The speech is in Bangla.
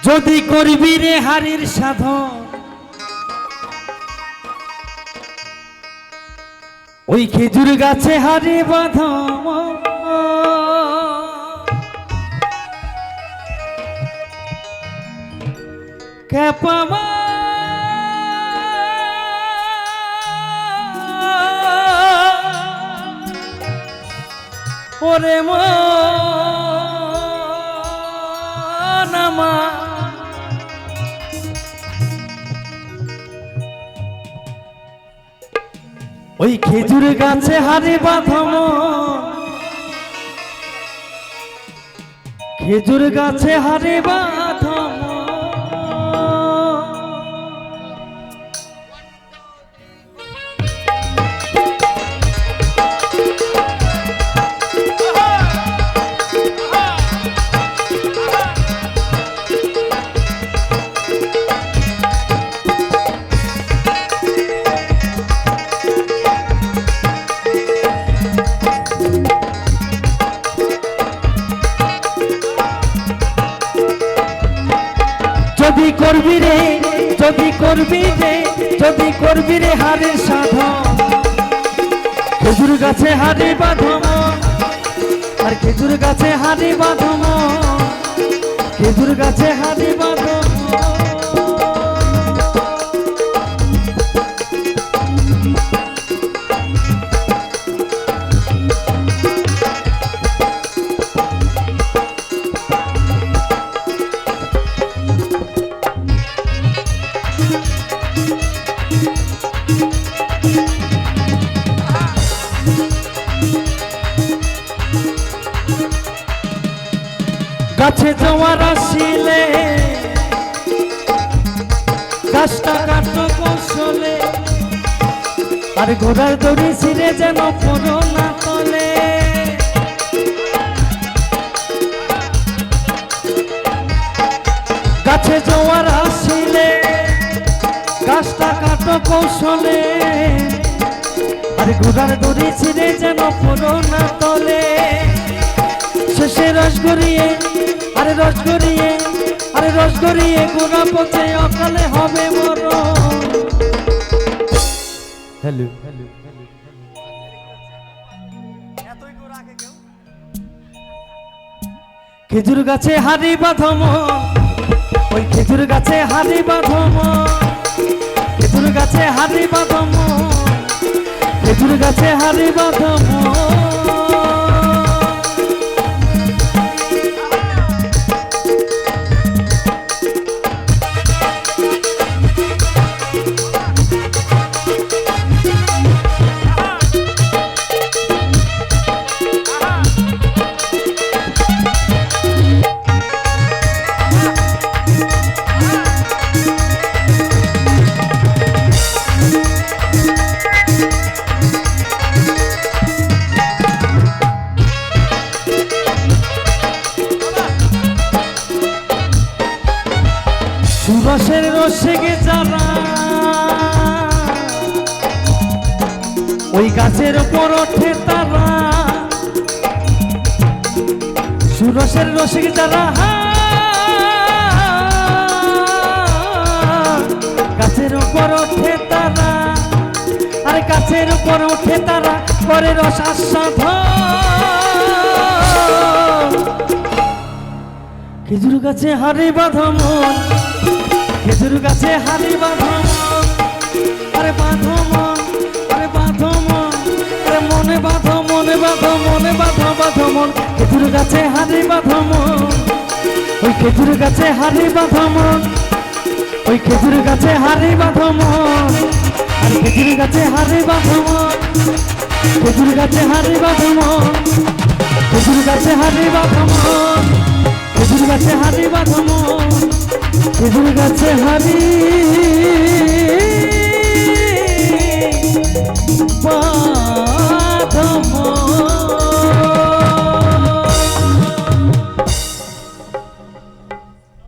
যদি করবি রে হারির সাধন ওই খেজুর গাছে হারি বাঁধম ক্যাপামা ওরে মা ওই খেজুর গাছে হারি বাঁধম খেজুর গাছে হারি বাঁধম যদি করবি রে হারের সাধন খেজুর গাছে হারি বাঁধম আর খেজুর গাছে হারি বাঁধম খেজুর গাছে হারি বাঁধম গাছে জোয়ার আসিলে গাছটা কাটো কৌশলে আর ঘোড়ার দড়ি ছিঁড়ে যেন পড়ো না তলে গাছে জোয়ার আসিলে গাছটা কাটো কৌশলে আর ঘোড়ার দড়ি ছিঁড়ে যেন পড়ো না তলে শেষে রস গড়িয়ে গোড়া পচে অকালে হবে মরণ হ্যালো খেজুর গাছে হারি বাঁধম ওই খেজুর গাছে হারি বাঁধম খেজুর গাছে হারি বাঁধম খেজুর গাছে হারি বাঁধম সুরসের রসিকে যারা ওই গাছের উপর ওঠে তারা সুরসের রসিকে যারা গাছের উপর ওঠে তারা আর গাছের উপর ওঠে তারা করে রস আস্বাদন খেজুর গাছে হারি বাঁধম খেজুর গাছে হারি বাঁধম আরে বাঁধম আরে বাঁধম আরে মনে বাঁধো মনে বাঁধো মনে বাঁধো বাঁধো মন খেজুর গাছে হারি বাঁধম ওই খেজুর গাছে হারি বাঁধম ওই খেজুর গাছে হারি বাঁধম আর খেজুর গাছে হারি বাঁধম খেজুর গাছে হারি বাঁধম খেজুর গাছে হারি বাঁধম খেজুর গাছে হারি বাঁধম খেজুর গাছে হারি